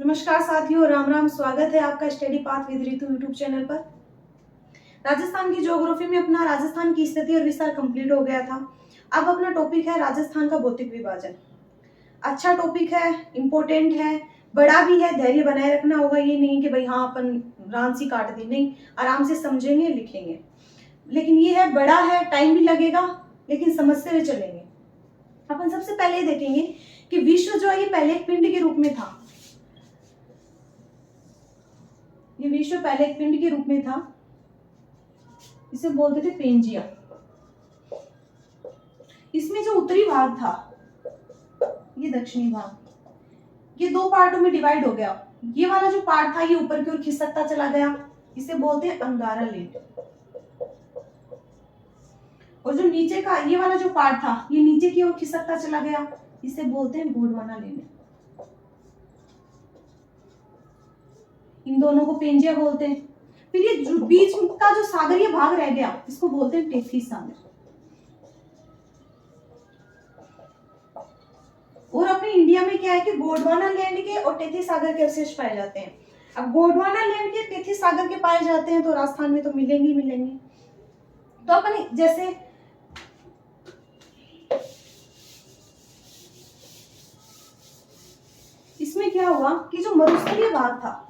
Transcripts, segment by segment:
नमस्कार साथियों, राम राम। स्वागत है आपका study path with Ritu YouTube channel पर। राजस्थान की ज्योग्राफी में अपना राजस्थान की स्थिति और विस्तार कंप्लीट हो गया था। अब अपना टॉपिक है राजस्थान का भौतिक विभाजन। अच्छा टॉपिक है, इम्पोर्टेंट है, बड़ा भी है। धैर्य बनाए रखना होगा, ये नहीं कि भाई हाँ अपन रान सी काट दी, नहीं, आराम से समझेंगे लिखेंगे। लेकिन ये है, बड़ा है, टाइम भी लगेगा, लेकिन समझते हुए चलेंगे। अपन सबसे पहले देखेंगे कि विश्व जो है ये पहले एक पिंड के रूप में था। ये विश्व पहले एक पिंड के रूप में था, इसे बोलते थे पेंजिया। इसमें जो उत्तरी भाग था, ये दक्षिणी भाग, ये दो पार्टों में डिवाइड हो गया। ये वाला जो पार्ट था ये ऊपर की ओर खिसकता चला गया, इसे बोलते हैं अंगारा लैंड। और जो नीचे का ये वाला जो पार्ट था ये नीचे की ओर खिसकता चला गया, इसे बोलते हैं गोंडवाना लैंड। इन दोनों को पेंजिया बोलते हैं। फिर ये जो बीच का जो सागरीय भाग रह गया, इसको बोलते हैं टेथीस सागर। और अपने इंडिया में क्या है कि गोंडवाना लैंड के और टेथीस सागर के अवशेष पाए जाते हैं। अब गोंडवाना लैंड के टेथीस सागर के पाए जाते हैं तो राजस्थान में तो मिलेंगे। तो अपन जैसे इसमें क्या हुआ कि जो मरुस्थलीय भाग था,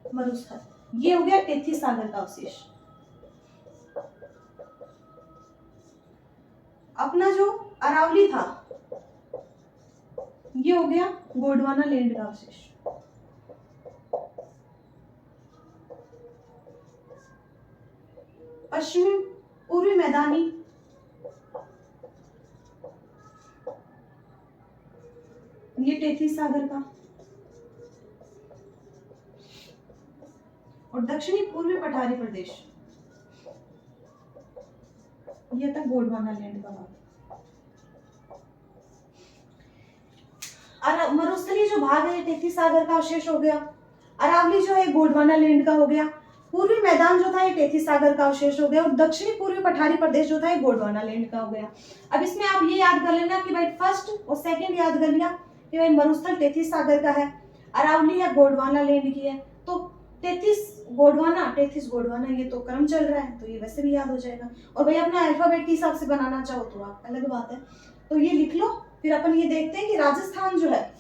मरुस्थल, ये हो गया टेथीस सागर का अवशेष। अपना जो अरावली था ये हो गया गोंडवाना लैंड का अवशेष। पश्चिमी पूर्वी मैदानी ये टेथीस सागर का, और दक्षिणी पूर्वी पठारी प्रदेश ये था गोंडवाना लैंड का भाग। और मरुस्थलीय जो भाग है टेथीस सागर का अवशेष हो गया। अरावली जो है गोंडवाना लैंड का हो गया। पूर्वी मैदान जो था ये टेथीस सागर का अवशेष हो गया। और दक्षिणी पूर्वी पठारी प्रदेश जो था ये गोंडवाना लैंड का हो गया। अब इसमें आप ये याद कर लेना कि भाई फर्स्ट और सेकंड याद कर लिया कि भाई मरुस्थल टेथीस सागर का है, अरावली है गोंडवाना लैंड की है। तो टेथीस गोंडवाना ये तो क्रम चल रहा है, तो ये वैसे भी याद हो जाएगा। और भाई अपना अल्फाबेट के हिसाब से बनाना चाहो तो आप अलग बात है, तो ये लिख लो। फिर अपन ये देखते हैं कि राजस्थान जो है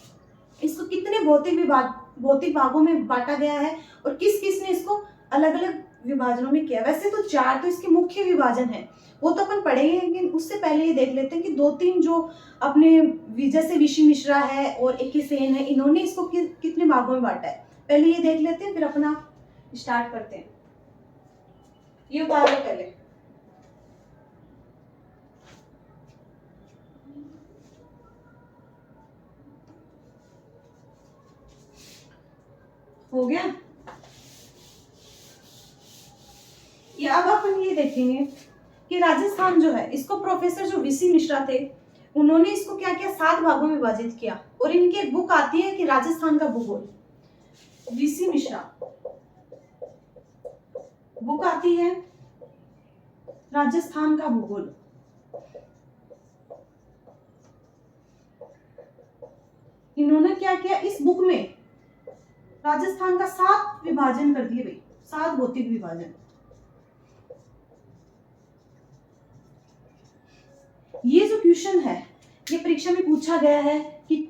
इसको कितने भौतिक भागों में बांटा गया है और किस किस ने इसको अलग अलग विभाजनों में किया। वैसे तो 4 तो इसके मुख्य विभाजन है, वो तो अपन पढ़ेंगे, लेकिन उससे पहले ये देख लेते हैं कि 2-3 जो अपने जैसे ऋषि मिश्रा है और A.K. सेन है, इन्होंने इसको कितने भागों में बांटा है, पहले ये देख लेते हैं, फिर अपना स्टार्ट करते हैं। ये उतार लो पहले। हो गया ये। अब अपन ये देखेंगे कि राजस्थान जो है इसको प्रोफेसर जो वीसी मिश्रा थे, उन्होंने इसको क्या किया, 7 भागों में विभाजित किया। और इनकी एक बुक आती है कि राजस्थान का भूगोल, वीसी मिश्रा बुक आती है राजस्थान का भूगोल। इन्होंने क्या किया, इस बुक में राजस्थान का 7 विभाजन कर दिए भाई, 7 भौतिक विभाजन। ये जो क्वेश्चन है ये परीक्षा में पूछा गया है कि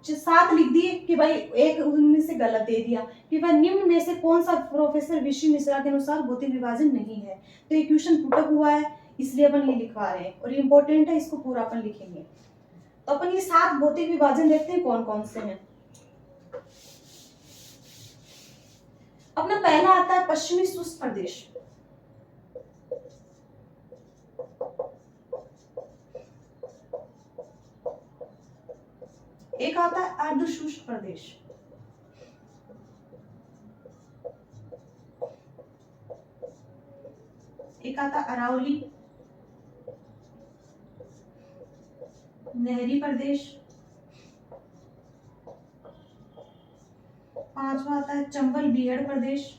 7 लिख दिए कि भाई एक उनमें से गलत दे दिया कि भाई निम्न में से कौन सा प्रोफेसर वीसी मिश्रा के अनुसार भौतिक विभाजन नहीं है। तो ये क्वेश्चन पुटअप हुआ है, इसलिए अपन ये लिखवा रहे हैं और इम्पोर्टेंट है, इसको पूरा अपन लिखेंगे। तो अपन ये 7 भौतिक विभाजन देखते हैं कौन कौन से हैं। अपना पहला आता है पश्चिमी शुष्क प्रदेश, एक आता है अर्ध शुष्क प्रदेश, एक आता है अरावली नहरी प्रदेश, 5वां आता है चंबल बीहड़ प्रदेश,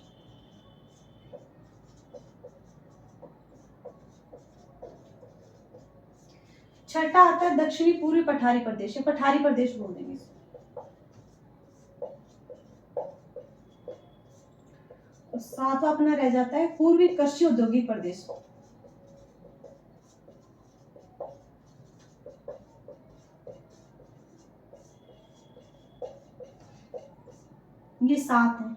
छठा आता है दक्षिणी पूर्वी पठारी प्रदेश, या पठारी प्रदेश बोल देंगे इसको। तो सातवां अपना रह जाता है पूर्वी कृषि औद्योगिक प्रदेश। ये 7 है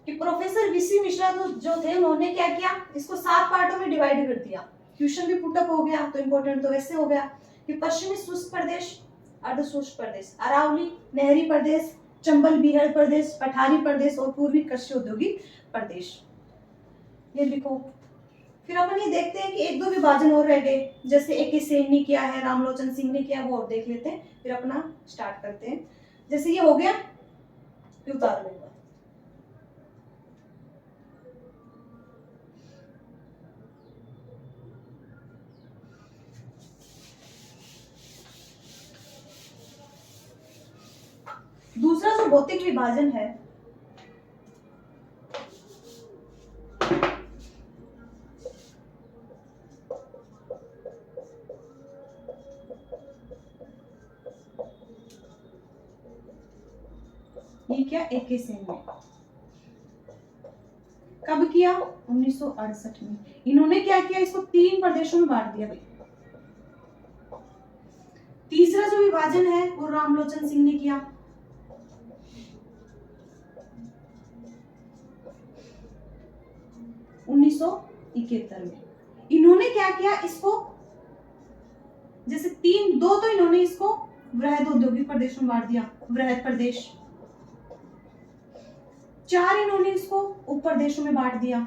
कि प्रोफेसर वीसी मिश्रा जो थे उन्होंने क्या किया, इसको 7 पार्टों में डिवाइड कर दिया। क्वेश्चन भी पुटअप हो गया तो इंपॉर्टेंट तो वैसे हो गया कि पश्चिमी शुष्क प्रदेश, अर्ध शुष्क प्रदेश, अरावली नहरी प्रदेश, चंबल बीहड़ प्रदेश, पठारी प्रदेश और पूर्वी कृषि औद्योगिक प्रदेश। ये लिखो। फिर अपन ये देखते हैं कि एक दो विभाजन और रह गए, जैसे AK सेन ने किया है, रामलोचन सिंह ने किया, वो और देख लेते हैं, फिर अपना स्टार्ट करते हैं। जैसे ये हो गया, उतार लो। दूसरा जो भौतिक विभाजन है, ये क्या AK सेन ने कब किया, 1968 में। इन्होंने क्या किया, इसको 3 प्रदेशों में बांट दिया भाई। तीसरा जो विभाजन है वो रामलोचन सिंह ने किया, 1971 में। इन्होंने क्या किया, इसको जैसे 2 तो इन्होंने इसको वृहद औद्योगिक प्रदेश में बांट दिया, वृहद प्रदेश। 4 इन्होंने इसको उप प्रदेशों में बांट दिया,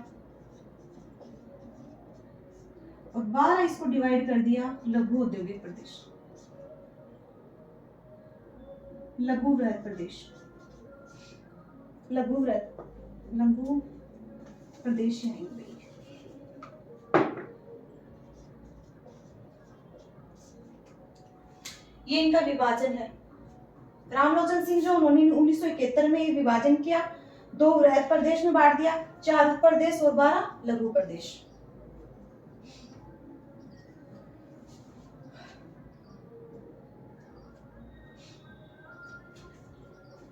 और 12 इसको डिवाइड कर दिया लघु औद्योगिक प्रदेश, लघु वृहद प्रदेश, लघु प्रदेश आएंगे। ये इनका विभाजन है। रामलोचन सिंह जो उन्होंने 1971 में ये विभाजन किया, 2 वृहद प्रदेश में बांट दिया, 4 उप प्रदेश और 12 लघु प्रदेश।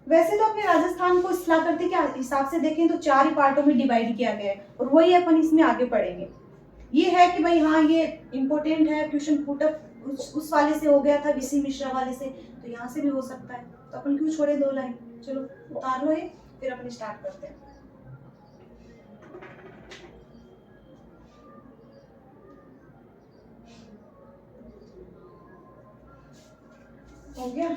वैसे तो अपने राजस्थान को स्थलाकृति के हिसाब से देखें तो 4 ही पार्टों में डिवाइड किया गया है, और वही अपन इसमें आगे पढ़ेंगे। ये है कि भाई हाँ ये इंपॉर्टेंट है, क्वेश्चन पुटअप उस वाले से हो गया था, वीसी मिश्रा वाले से, तो यहाँ से भी हो सकता है, तो अपन क्यों छोड़े 2 लाइन। चलो उतार लो ये, फिर अपन स्टार्ट करते हैं। हो गया।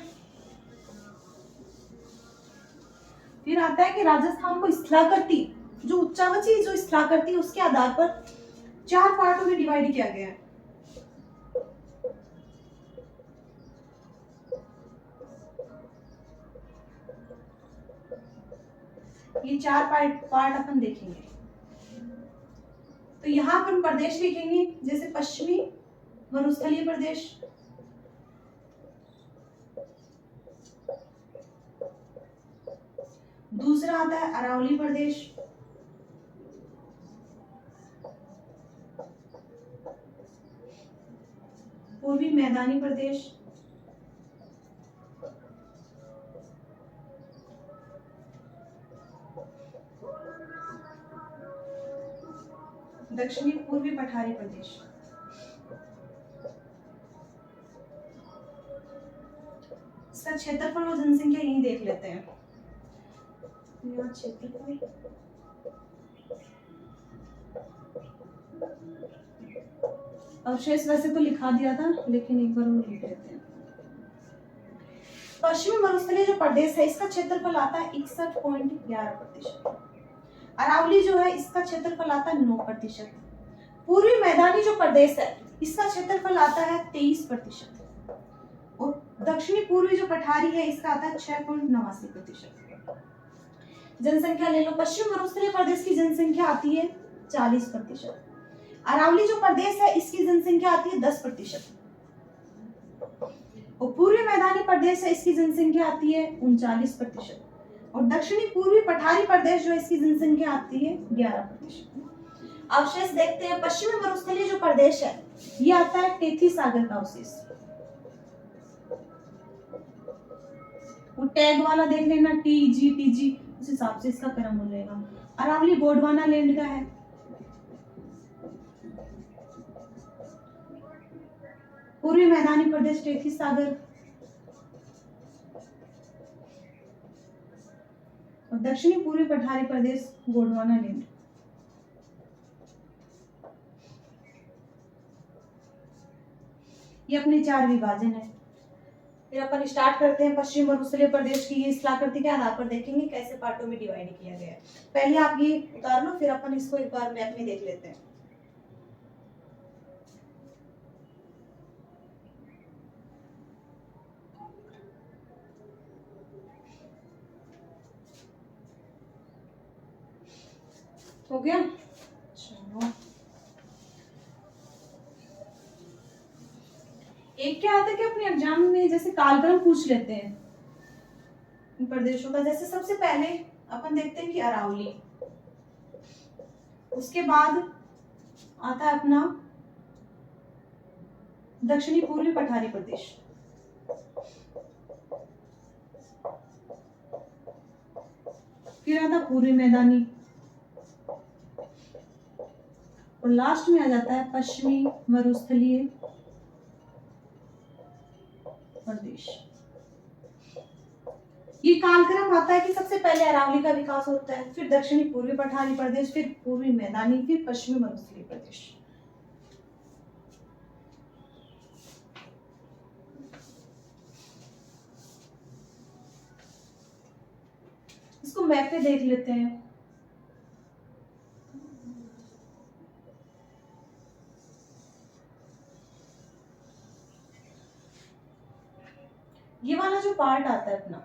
फिर आता है कि राजस्थान को स्थलाकृति, जो उच्चावची जो स्थलाकृति उसके आधार पर 4 पार्टों में डिवाइड किया गया है। ये 4 पार्ट अपन देखेंगे। तो यहाँ पर प्रदेश लिखेंगे, जैसे पश्चिमी मरुस्थलीय प्रदेश, दूसरा आता है अरावली प्रदेश, पूर्वी मैदानी प्रदेश, दक्षिणी पूर्वी पठारी प्रदेश। इसका क्षेत्रफल और जनसंख्या यही देख लेते हैं। यहाँ क्षेत्रफल अवशेष वैसे तो लिखा दिया था, लेकिन एक बार और लिख लेते हैं। पश्चिमी मरुस्थलीय जो प्रदेश है इसका क्षेत्रफल आता है 61.11%। अरावली जो है इसका क्षेत्रफल आता है 9%। पूर्वी मैदानी जो प्रदेश है इसका क्षेत्रफल आता है 23%, और दक्षिणी पूर्वी जो पठारी है इसका आता है 6.89%। जनसंख्या ले लो, पश्चिम मरुस्थलीय प्रदेश की जनसंख्या आती है 40%। अरावली जो प्रदेश है इसकी जनसंख्या आती है 10%, और पूर्वी मैदानी प्रदेश है इसकी जनसंख्या आती है 39%, और दक्षिणी पूर्वी पठारी प्रदेश जो इसकी जनसंख्या आती है 11%। अवशेष देखते हैं। पश्चिमी मरुस्थलीय जो प्रदेश है ये आता है टेथी सागर का अवशेष। वो टैग वाला देख लेना, टी जी उस हिसाब से इसका क्रम हो जाएगा। अरावली गोंडवाना लैंड का है। पूर्वी मैदानी प्रदेश टेथी सागर और दक्षिणी पूर्वी पठारी प्रदेश गोंडवाना लैंड। ये अपने 4 विभाजन है। फिर अपन स्टार्ट करते हैं पश्चिम और उत्तरी प्रदेश की। ये स्थलाकृति के आधार पर देखेंगे कैसे पार्टों में डिवाइड किया गया है। पहले आप ये उतार लो, फिर अपन इसको एक बार मैप में देख लेते हैं। हो गया, चलो। एक क्या आता है कि अपने एग्जाम में जैसे कालक्रम पूछ लेते हैं इन प्रदेशों का। जैसे सबसे पहले अपन देखते हैं कि अरावली, उसके बाद आता है अपना दक्षिणी पूर्वी पठारी प्रदेश, फिर आता पूर्वी मैदानी, और लास्ट में आ जाता है पश्चिमी मरुस्थलीय प्रदेश। ये कालक्रम आता है कि सबसे पहले अरावली का विकास होता है, फिर दक्षिणी पूर्वी पठारी प्रदेश, फिर पूर्वी मैदानी, फिर पश्चिमी मरुस्थलीय प्रदेश। इसको मैप पे देख लेते हैं। ये वाला जो पार्ट आता है अपना,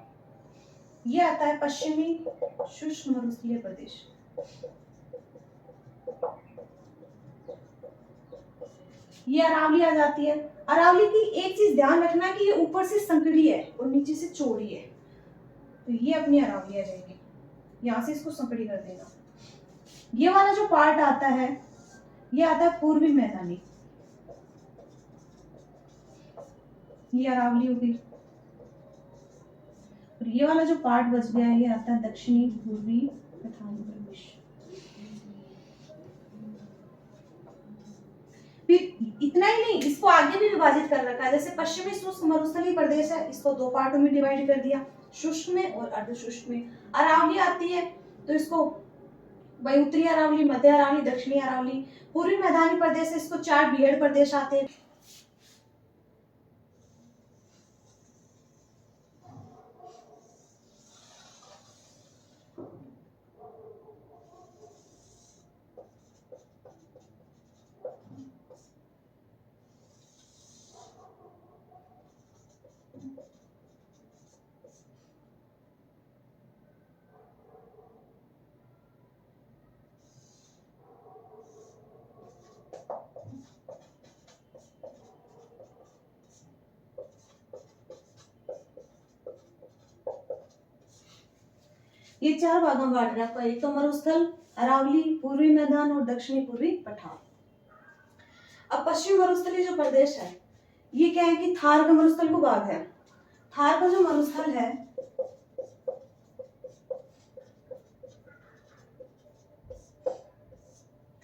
ये आता है पश्चिमी शुष्क मरुस्थलीय प्रदेश। ये अरावली आ जाती है। अरावली की एक चीज ध्यान रखना कि ये ऊपर से संकरी है और नीचे से चौड़ी है, तो ये अपनी अरावली आ जाएगी। यहां से इसको संकरी कर देना। ये वाला जो पार्ट आता है, ये आता है पूर्वी मैदानी, ये अरावली होगी। और ये वाला जो पार्ट बच गया है, ये आता है दक्षिणी पूर्वी पठारी प्रदेश। फिर इतना ही नहीं, इसको आगे भी विभाजित कर रखा है। जैसे पश्चिमी शुष्क मरुस्थलीय प्रदेश है, इसको 2 पार्टों में डिवाइड कर दिया, शुष्क में और अर्ध शुष्क में। अरावली आती है तो इसको वही उत्तरी अरावली, मध्य अरावली, दक्षिणी अरावली। पूर्वी मैदानी प्रदेश से इसको 4 बीहड़ प्रदेश आते हैं। ये 4 भागों में बांट रखा है। एक तो मरुस्थल, अरावली, पूर्वी मैदान और दक्षिणी पूर्वी पठार। अब पश्चिमी मरुस्थलीय जो प्रदेश है, ये क्या है कि थार का मरुस्थल को भाग है। थार का जो मरुस्थल है,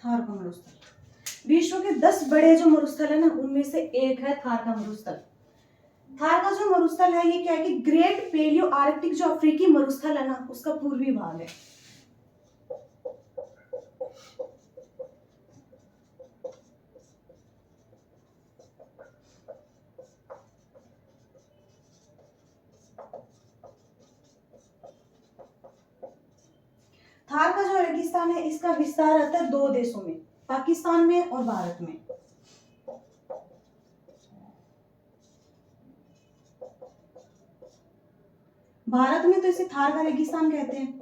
थार का मरुस्थल विश्व के 10 बड़े जो मरुस्थल है ना, उनमें से एक है थार का मरुस्थल। थार का जो मरुस्थल है, ये क्या है कि ग्रेट पेलियो आर्कटिक जो अफ्रीकी मरुस्थल है ना, उसका पूर्वी भाग है। थार का जो रेगिस्तान है, इसका विस्तार रहता है 2 देशों में, पाकिस्तान में और भारत में। भारत में तो इसे थार का रेगिस्तान कहते हैं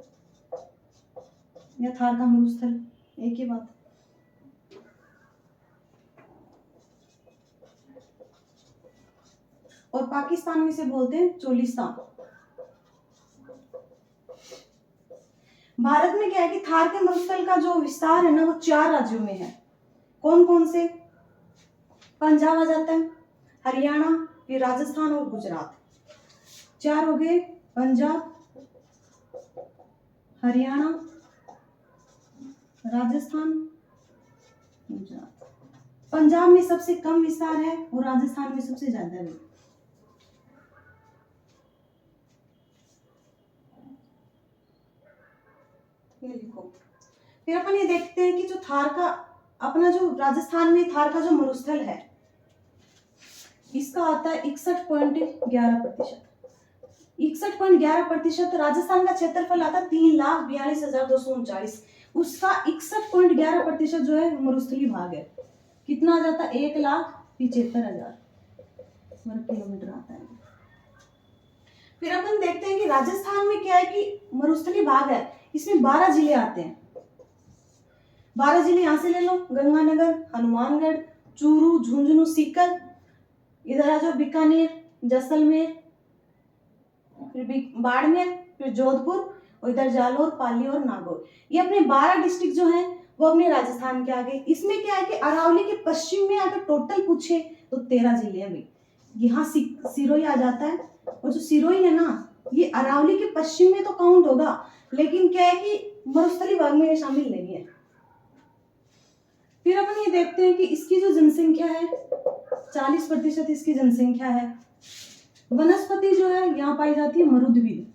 या थार का मरुस्थल, एक ही बात। और पाकिस्तान में इसे बोलते हैं चोलिस्तान। भारत में क्या है कि थार के मरुस्थल का जो विस्तार है ना, वो 4 राज्यों में है। कौन कौन से? पंजाब आ जाता है, हरियाणा, फिर राजस्थान और गुजरात। 4 हो गए, पंजाब, हरियाणा, राजस्थान, गुजरात। पंजाब में सबसे कम विस्तार है और राजस्थान में सबसे ज्यादा है। ये लिखो। फिर अपन ये देखते हैं कि जो थार का अपना जो राजस्थान में थार का जो मरुस्थल है इसका आता है 61.11%। 61.11%। राजस्थान का क्षेत्रफल आता है 3,42,239। उसका 61.11% जो है मरुस्थलीय भाग है। कितना आ जाता है? 1,75,000 वर्ग किलोमीटर आता है। फिर अपन देखते हैं कि राजस्थान में क्या है कि मरुस्थलीय भाग है, इसमें 12 जिले आते हैं। 12 जिले यहां से ले लो, गंगानगर, हनुमानगढ़, चूरू, झुंझुनू, सीकर, इधर आ जाओ बीकानेर, जैसलमेर, फिर बाड़मेर, फिर जोधपुर, और इधर जालौर, पाली और नागौर। ये अपने 12 डिस्ट्रिक्ट जो हैं वो अपने राजस्थान के आगे। इसमें क्या है कि अरावली के पश्चिम में अगर टोटल पूछे तो 13 जिले हैं भाई। यहाँ सिरोही आ जाता है, और जो सिरोही है ना ये अरावली के पश्चिम में तो काउंट होगा, लेकिन क्या है कि मरुस्थलीय भाग में ये शामिल नहीं है। फिर अपन ये देखते हैं कि इसकी जो जनसंख्या है 40% इसकी जनसंख्या है। वनस्पति जो है यहाँ पाई जाती है मरुद्भिद,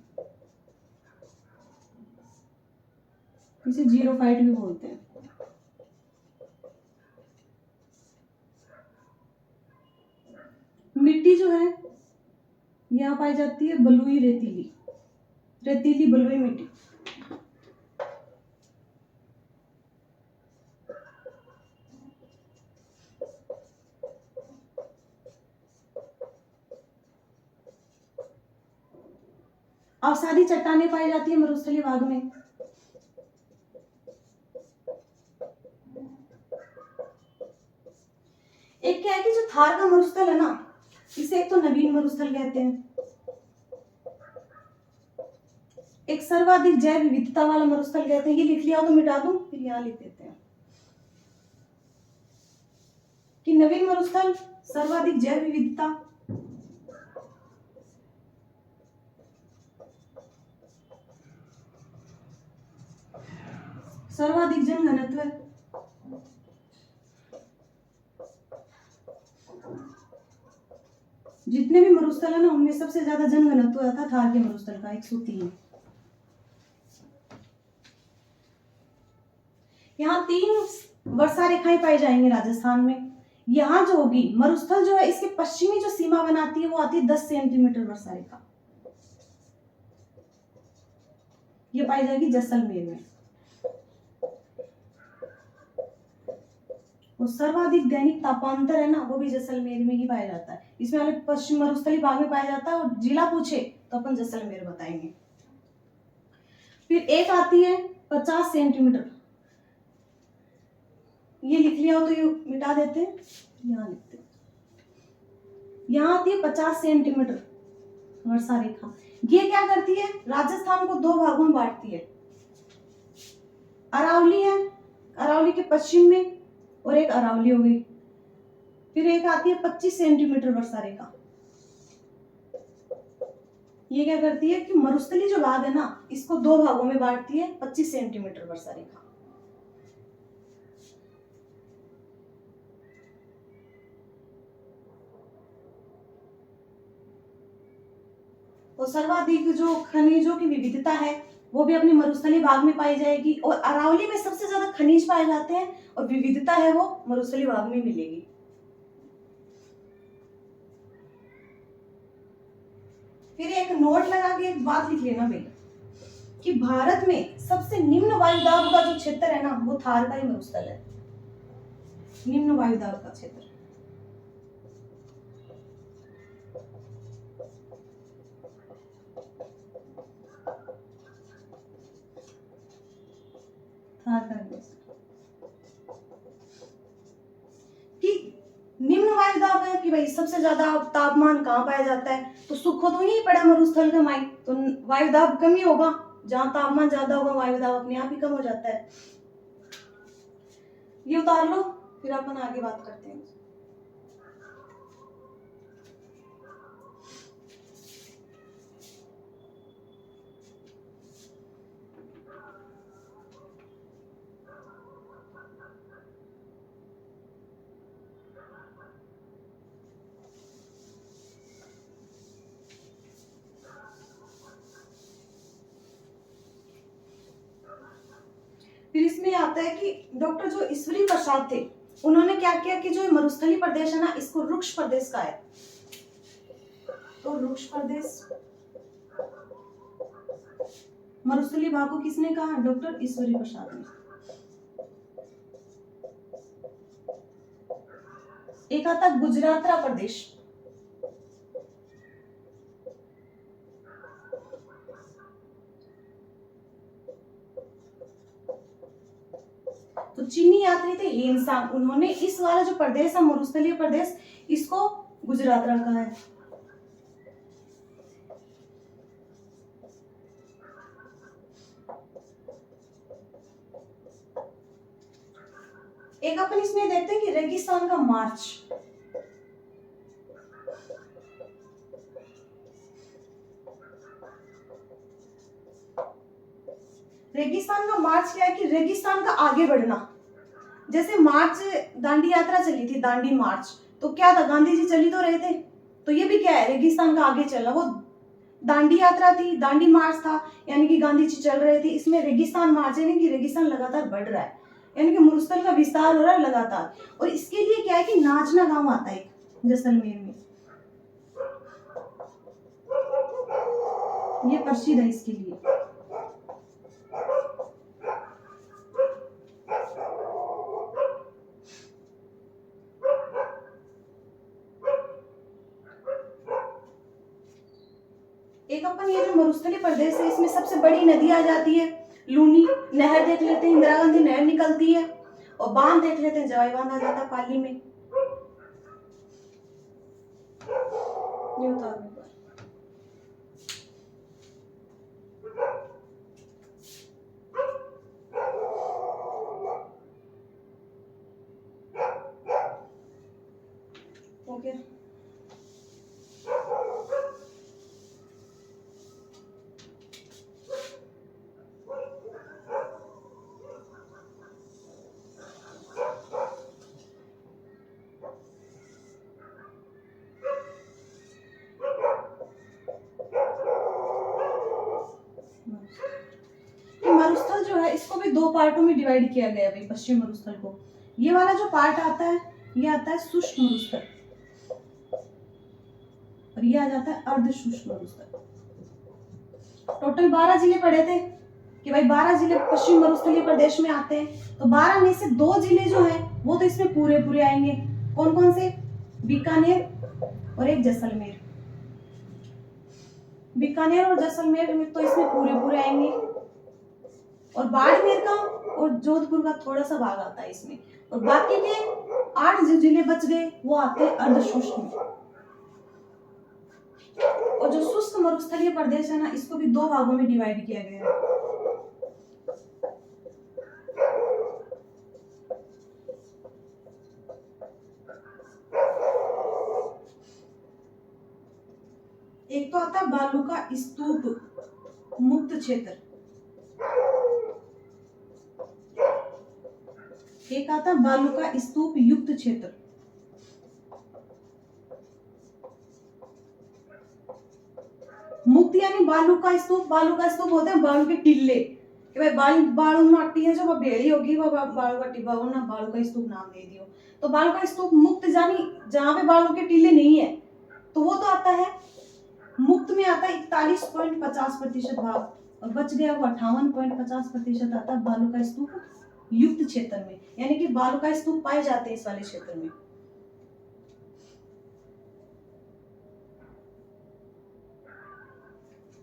इसे जीरोफाइट भी बोलते हैं। मिट्टी जो है यहाँ पाई जाती है बलुई रेतीली, रेतीली बलुई मिट्टी। अवसादी चट्टानें पाई जाती है मरुस्थलीय भाग में। एक क्या है कि जो थार का मरुस्थल है ना इसे एक तो नवीन मरुस्थल कहते हैं, एक सर्वाधिक जैव विविधता वाला मरुस्थल कहते हैं। ये लिख लिया हो तो मिटा दूं, फिर यहाँ लिख देते हैं कि नवीन मरुस्थल, सर्वाधिक जैव विविधता, सर्वाधिक जनघनत्व, जितने भी मरुस्थल है ना उनमें सबसे ज्यादा जनघनत्व आता है थार के मरुस्थल का 103। यहाँ 3 वर्षा रेखाएं पाई जाएंगी राजस्थान में। यहाँ जो होगी मरुस्थल जो है इसके पश्चिमी जो सीमा बनाती है वो आती है 10 सेंटीमीटर वर्षा रेखा, ये पाई जाएगी जैसलमेर में। और सर्वाधिक दैनिक तापांतर है ना वो भी जैसलमेर में ही पाया जाता है। इसमें अलग पश्चिम मरुस्थलीय भाग में पाया जाता है, और जिला पूछे तो अपन जैसलमेर बताएंगे। फिर एक आती है 50 सेंटीमीटर, ये लिख लिया हो तो ये मिटा देते हैं, यहाँ लिखते हैं। यहाँ आती है 50 सेंटीमीटर वर्षा रेखा। ये क्या करती है? राजस्थान को 2 भागों में बांटती है। अरावली है, अरावली के पश्चिम में, और एक अरावली हो गई। फिर एक आती है 25 सेंटीमीटर वर्षा रेखा। ये क्या करती है कि मरुस्थलीय जो भाग है ना इसको 2 भागों में बांटती है, 25 सेंटीमीटर वर्षा रेखा। और सर्वाधिक जो खनिजों की विविधता है वो भी अपने मरुस्थलीय भाग में पाई जाएगी, और अरावली में सबसे ज्यादा खनिज पाए जाते हैं, और विविधता है वो मरुस्थलीय भाग में मिलेगी। फिर एक नोट लगा के एक बात लिख लेना भाई कि भारत में सबसे निम्न वायुदाब का जो क्षेत्र है ना वो थार का ही मरुस्थल है। निम्न वायुदाब का क्षेत्र थार का कि निम्न वायुदाब है कि भाई सबसे ज्यादा तापमान कहाँ पाया जाता है, तो सुखो तो यही पड़ा मरुस्थल का माई, तो वायुदाब कम ही होगा। जहां तापमान ज्यादा होगा वायुदाब अपने आप ही कम हो जाता है। ये उतार लो, फिर अपन आगे बात करते हैं। फिर इसमें आता है कि डॉक्टर जो ईश्वरी प्रसाद थे, उन्होंने क्या किया कि जो ये मरुस्थलीय प्रदेश है ना, इसको रुक्ष प्रदेश का है। तो रुक्ष प्रदेश, मरुस्थलीय भाग को किसने कहा? डॉक्टर ईश्वरी प्रसाद ने। एक आता गुजरातरा प्रदेश, तो चीनी यात्री थे हेनसांग, उन्होंने इस वाला जो प्रदेश है मरुस्थलीय प्रदेश, इसको गुजरातरा कहा है। एक अपन इसमें देखते हैं कि रेगिस्तान का मार्च, रेगिस्तान का मार्च क्या है कि रेगिस्तान का आगे बढ़ना। जैसे मार्च दांडी यात्रा चली थी, दांडी मार्च, तो क्या था, गांधी जी चली तो रहे थे, तो ये भी क्या है, रेगिस्तान का आगे चलना। वो दांडी यात्रा थी, दांडी मार्च था, यानी कि गांधी जी चल रहे थे। इसमें रेगिस्तान मार्च यानी कि रेगिस्तान लगातार बढ़ रहा है, यानी कि मरुस्थल का विस्तार हो रहा है लगातार। और इसके लिए क्या है कि नाजना गांव आता है जैसलमेर में, ये प्रसिद्ध है इसके लिए। एक अपन ये जो मरुस्थलीय प्रदेश है, इसमें सबसे बड़ी नदी आ जाती है लूनी, नहर देख लेते हैं, इंदिरा गांधी नहर निकलती है, और बांध देख लेते हैं, जवाई बांध आ जाता है पाली में। ये उतार दो। ओके, मरुस्थल जो है इसको भी दो पार्टों में डिवाइड किया गया है पश्चिम मरुस्थल को। ये वाला जो पार्ट आता है, ये आता है शुष्क मरुस्थल, और ये आ जाता है अर्ध शुष्क मरुस्थल। टोटल 12 जिले पढ़े थे कि भाई 12 जिले पश्चिम मरुस्थलीय प्रदेश में आते हैं, तो 12 में से 2 जिले जो है वो तो इसमें पूरे पूरे आएंगे। कौन कौन से? बीकानेर और एक जैसलमेर। बीकानेर और जैसलमेर में तो इसमें पूरे पूरे आएंगे, और बाड़मेर का और जोधपुर का थोड़ा सा भाग आता है इसमें, और बाकी के 8 जो जिले बच गए वो आते हैं अर्धशुष्क में। और जो शुष्क मरुस्थलीय प्रदेश है ना, इसको भी 2 भागों में डिवाइड किया गया है। एक तो आता है बालू का स्तूप मुक्त क्षेत्र, एक आता है बालू का स्तूप युक्त क्षेत्र। मुक्त यानी बालू का स्तूप, बालू का स्तूप होते हैं बालू के टिल्ले, कि भाई बालू माटी है जो वो बेड़ी होगी, वो बालू का टिब्बा ना, बालू का स्तूप नाम दे दियो। तो बालू का स्तूप मुक्त यानी जहां पे बालू के टिल्ले नहीं है, तो वो तो आता है मुक्त में, आता है 41.50% भाग, और बच गया वो 58.50% आता है बालू का स्तूप युक्त क्षेत्र में, यानी कि बालू का स्तूप पाए जाते हैं इस वाले क्षेत्र में।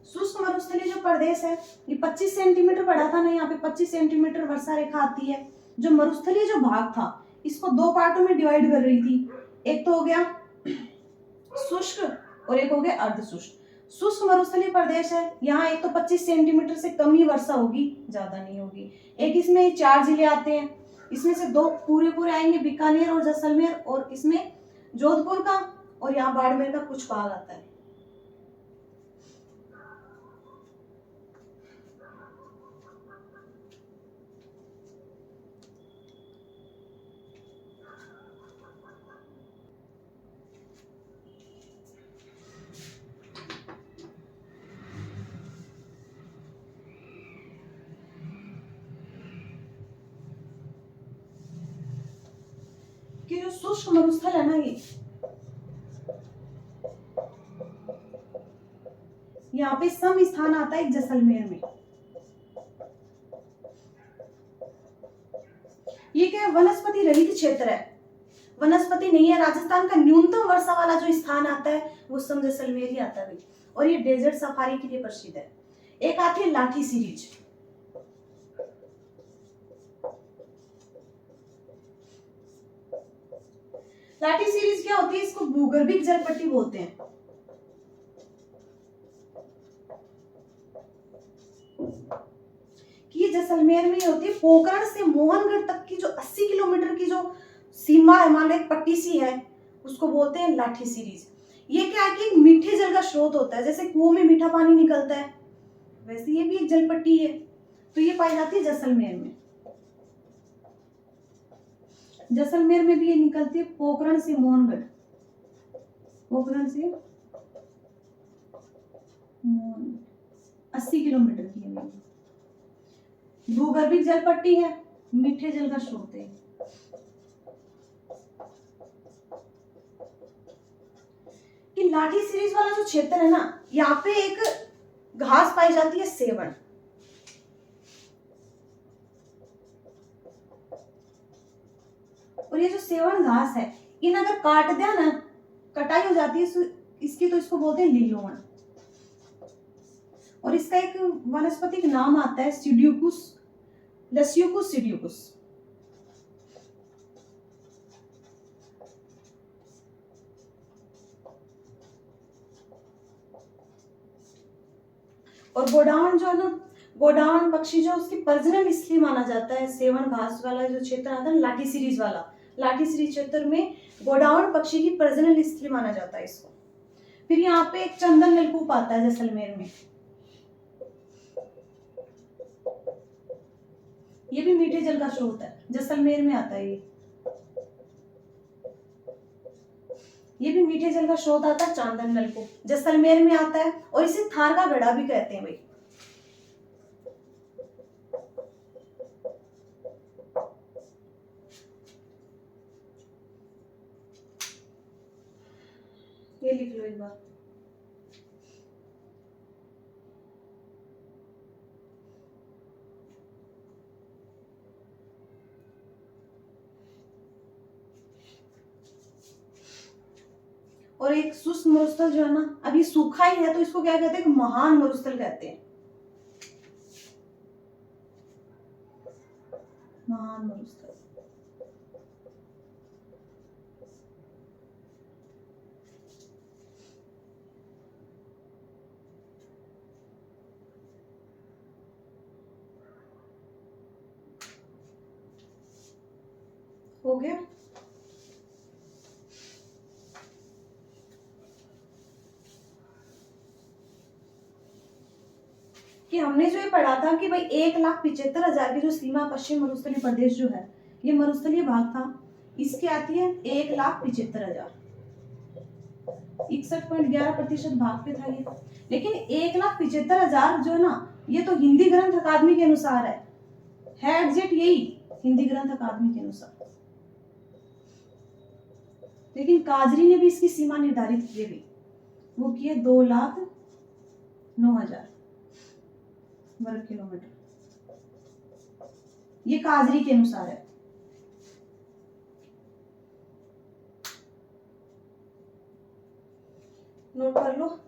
शुष्क मरुस्थलीय जो प्रदेश है, ये 25 सेंटीमीटर बढ़ा था ना, यहाँ पे 25 सेंटीमीटर वर्षा रेखा आती है। जो मरुस्थलीय जो भाग था, इसको 2 पार्टों में डिवाइड कर रही थी, एक तो हो गया शुष्क और एक हो गया अर्धशुष्क। शुष्क मरुस्थलीय प्रदेश है, यहाँ एक तो 25 सेंटीमीटर से कम ही वर्षा होगी, ज्यादा नहीं होगी। एक इसमें 4 जिले आते हैं, इसमें से 2 पूरे पूरे आएंगे, बीकानेर और जैसलमेर, और इसमें जोधपुर का और यहाँ बाड़मेर का कुछ भाग आता है। शुष्क मरुस्थल है ना, ये यहाँ पे सम स्थान आता है जैसलमेर में। ये क्या है, वनस्पति रहित क्षेत्र है, वनस्पति नहीं है। राजस्थान का न्यूनतम वर्षा वाला जो स्थान आता है वो सम जैसलमेर ही आता है। और ये डेजर्ट सफारी के लिए प्रसिद्ध है। एक आती है लाठी सीरीज। लाठी सीरीज क्या होती है, इसको भूगर्भिक जलपट्टी बोलते हैं। कि ये जैसलमेर में होती है। पोखरण से मोहनगढ़ तक की जो 80 किलोमीटर की जो सीमा है, मान लो एक पट्टी सी है, उसको बोलते हैं लाठी सीरीज। ये क्या है कि एक मीठे जल का स्रोत होता है, जैसे कुओं में मीठा पानी निकलता है वैसे ये भी एक जलपट्टी है। तो ये पाई जाती है जैसलमेर में। जैसलमेर में भी ये निकलती है पोखरण से मोहनगढ़, पोखरण से 80 किलोमीटर की है। भूगर्भिक जलपट्टी है, मीठे जल का स्रोत है। कि लाठी सीरीज वाला जो क्षेत्र है ना, यहाँ पे एक घास पाई जाती है सेवण। और ये जो सेवण घास है, इन अगर काट दिया ना, कटाई हो जाती है इसकी, तो इसको बोलते हैं लिलोण। और इसका एक वनस्पतिक नाम आता है सिड्यूकुस, लस्यूकुस सिड्यूकुस। और गोडावण जो है ना, गोडावण पक्षी जो उसकी प्रजनन स्थली माना जाता है। सेवन घास वाला जो क्षेत्र आता है लाठी सीरीज वाला, लाठी सीरीज क्षेत्र में गोडावण पक्षी की प्रजनन स्थली माना जाता है इसको। फिर यहाँ पे एक चंदन नलकूप आता है जैसलमेर में, ये भी मीठे जल का स्रोत है, जैसलमेर में आता है ये भी मीठे जल का स्रोत आता है। चांदन नलकूप जैसलमेर में आता है। और इसे थार का गढ़ा भी कहते हैं भाई। ये लिख लो एक बार। और एक शुष्क मरुस्थल जो है ना, अभी सूखा ही है, तो इसको क्या कहते हैं, महान मरुस्थल कहते हैं। महान मरुस्थल। हो गया। कि हमने जो ये पढ़ा था कि भाई 1,75,000 की जो सीमा पश्चिम मरुस्थलीय प्रदेश जो है, ये मरुस्थलीय भाग था, इसकी आती है 1,75,000, 61.11% भाग पे था ये। लेकिन 1,75,000 जो है ना, ये तो हिंदी ग्रंथ अकादमी के अनुसार है एग्जैक्ट यही, हिंदी ग्रंथ अकादमी के अनुसार। लेकिन काजरी ने भी इसकी सीमा निर्धारित की है, वो की है 2,09,000 वर्ग किलोमीटर, ये काजरी के अनुसार है। नोट कर लो।